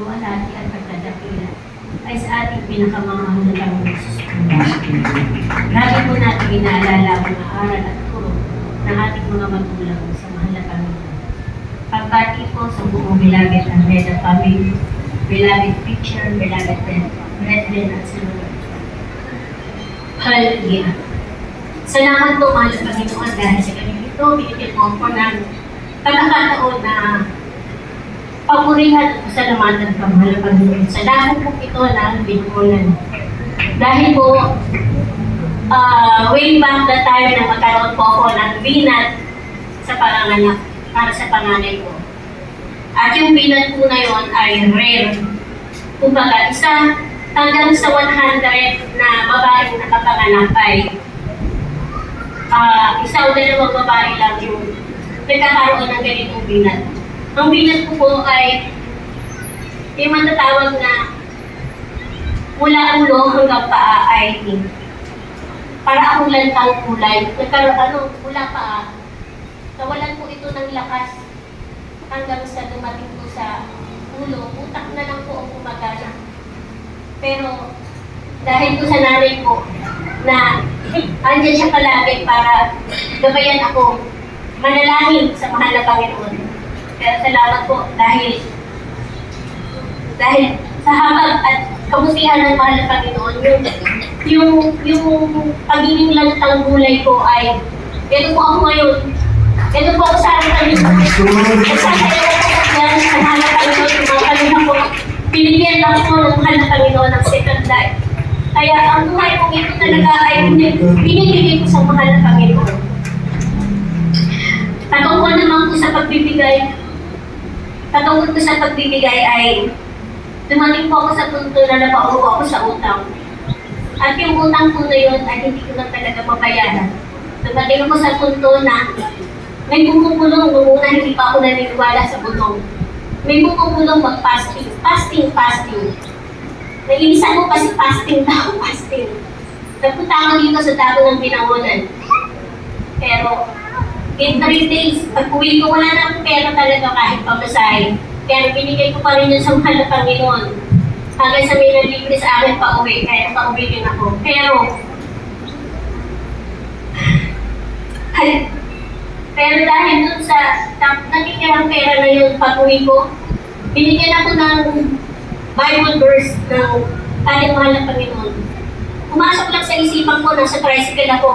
pagluwalhati at pagdadakila ay sa ating pinakamamahalagang Jesus Christ. Lagi po natin inaalala ang mga aral at turo ng ating mga magulang sa mahalagang ito. Pagbati po sa buong beloved Almeida family, beloved preacher, beloved brethren at sinunod. Hallelujah. Salamat po, mahal na Panginoon, dahil sa galing ito, binigyan mo po ng pagkakataon na papurihan at pasalamatan ka, mahal na Panginoon. Sa dahil po ito na binukunan. Dahil po, way back the time na magkaroon po ako ng binat sa panganganak para sa panganay ko. At yung binat po na yun ay rare. Kumbaga, isa hanggang sa 100 na babaeng nakapanganak ay isa o dalawang babae lang yung nagkakaroon ng ganitong binat. Ang binat ko po ay yung matatawag na mula ulo hanggang paa ay para akong lantang kulay. Nagkaroon, mula paa. Nawalan po ito ng lakas hanggang sa dumating po sa ulo. Utak na lang po ang kumagana. Pero dahil po sa nanay ko na andyan siya palagi para gabayan ako manalangin sa mahal na Panginoon. Kaya salamat po dahil sa habag at kamustihan ng mahal na Panginoon, yung pagiging lantang gulay ko ay ito po ako ngayon. Ito po ako sa akin Panginoon. Nagsasayaw ako yan sa mahal na Panginoon. Yung mga kanina po, pinigyan lang po ng mahal na Panginoon ng second life. Kaya ang buhay kong ito talaga ay binibigay ko sa mahal na Panginoon. Katungkol naman ko sa pagbibigay. Katungkol ko sa pagbibigay ay dumating po ako sa punto na napaupo ako sa utang. At yung utang po na yun ay hindi ko na talaga mabayaran. Dumating ako sa punto na may bumubulong nung una hindi pa ako naniniwala sa bulong. May bumubulong mag-fasting. Fasting. Nag-iisa ko kasi fasting. Nagpunta ako dito sa Dago ng Binangonan. Pero in 3 days, pag-uwi ko, wala na akong pera talaga kahit pamasahe. Kaya binigay ko pa rin yun sa mahal na Panginoon. Hanggang sa may nalibre sa akin pa-uwi, kaya pa-uwi din ako. Pero dahil dun sa nakikirang pera na yun pag-uwi ko, binigyan ako ng Bible verse ng ating mahal na Panginoon. Pumasok lang sa isipan ko, nasa tricycle ako.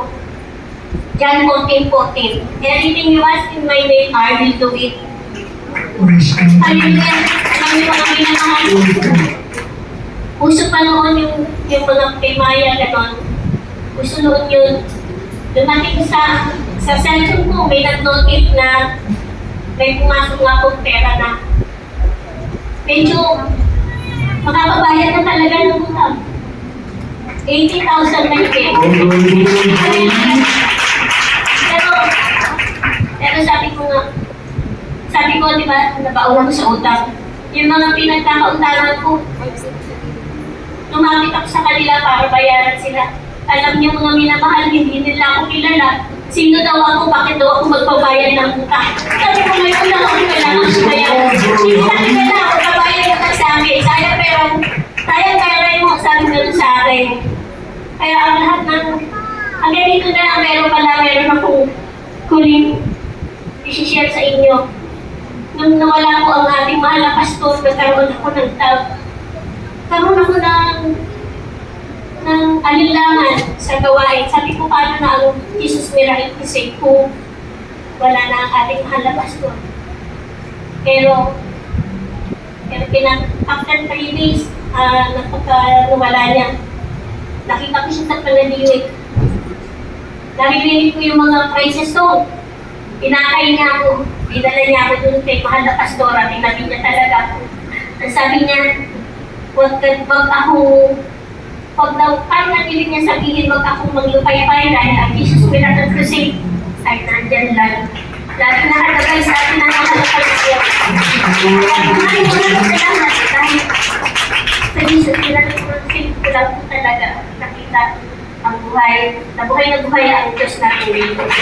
John 14:14. Anything you ask in my name, I will do it. Hallelujah. Alam niyo mga minamahal. Uso pa noon yung mga Maya ganon. Uso noon yun. Dumating sa cellphone ko, may nag-notif na may pumasok nga akong pera na medyo makapabayad na talaga ng utang. 80,000 na yung pero sabi ko, di ba, nabauna ko sa utang. Yung mga pinagkakauntangan ko, lumapit ako sa kanila para bayaran sila. Alam niyo mga minamahal, hindi nila ako kilala. Sino daw ako, bakit daw ako magbabayad ng utang? Sabi ko, may utang ako kailangan ko bayaran. Hindi na kilala ako, babayad utang sa akin. Sayang pera mo, sabi nyo sa akin. Kaya ang lahat ng, ang ganito na lang, meron akong kuling i-share sa inyo. Nung nawala ko ang ating mahal na pastor, nagkaroon ako ng alinlangan sa gawain. Sabi ko, paano na ang Jesus Miracle Crusade kung wala na ang ating mahal na pastor. Pero after 3 days, nawala niya. Nakita ko siya sa panaliwik. Naririnig ko yung mga praises song. Pinakay niya ako. Dinala niya ako dun kay mahal na pastora. Tinabi niya talaga ako. Ang sabi niya, wag daw, parang natilig niya sabihin, wag akong maglupay-pay dahil ang Jesus Miracle Crusade ay nandyan lang. Lagi nakatagay sa atin ang mahal na pastora. Kaya salamat dahil sa Jesus Miracle Crusade ko lang po talaga nakita ang buhay, na buhay ang Diyos natin dito. Ang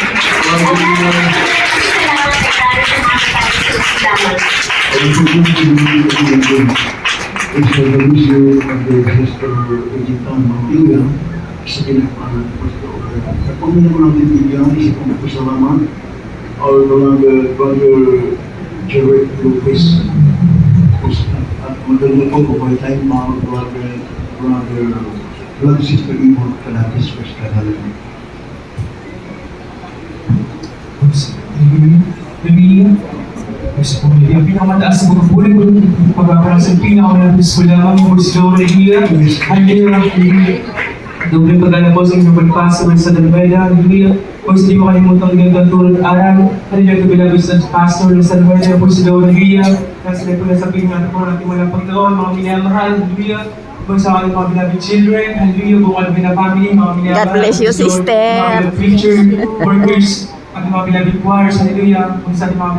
salamat ay dahil sa mga kapatid. Salamat. It's the issue of the Sister Regina Mampilla sa pinakapanan ng Pastor. At kung hindi ko natin bigyan, isip kong pasalamat, our brother Jared Lopez, at magaling po over time, mga brother Sister Ivon Calatis, First Canada. Yung pinakamataas na pagpuli ko, pagkakarang sa pinakamalapis ko lamang yung Sigaw na Hallelujah. Hallelujah. Doble pagkala po sa inyong pagpasa sa Dalveda. Hallelujah. Po hindi mo kalimutang gandang tulad aral. Hallelujah to beloved sa pastor sa Dalveda po Sigaw na Hallelujah. Kasi na po nasa pinag po natin walang pagkaon, mga minamahal. Hallelujah. Po sa aking mga beloved children. Hallelujah. Bukal na family, mga minamahal. God bless you, sister. Mga beloved preacher, workers, at mga beloved choirs. Hallelujah. Kung sa mga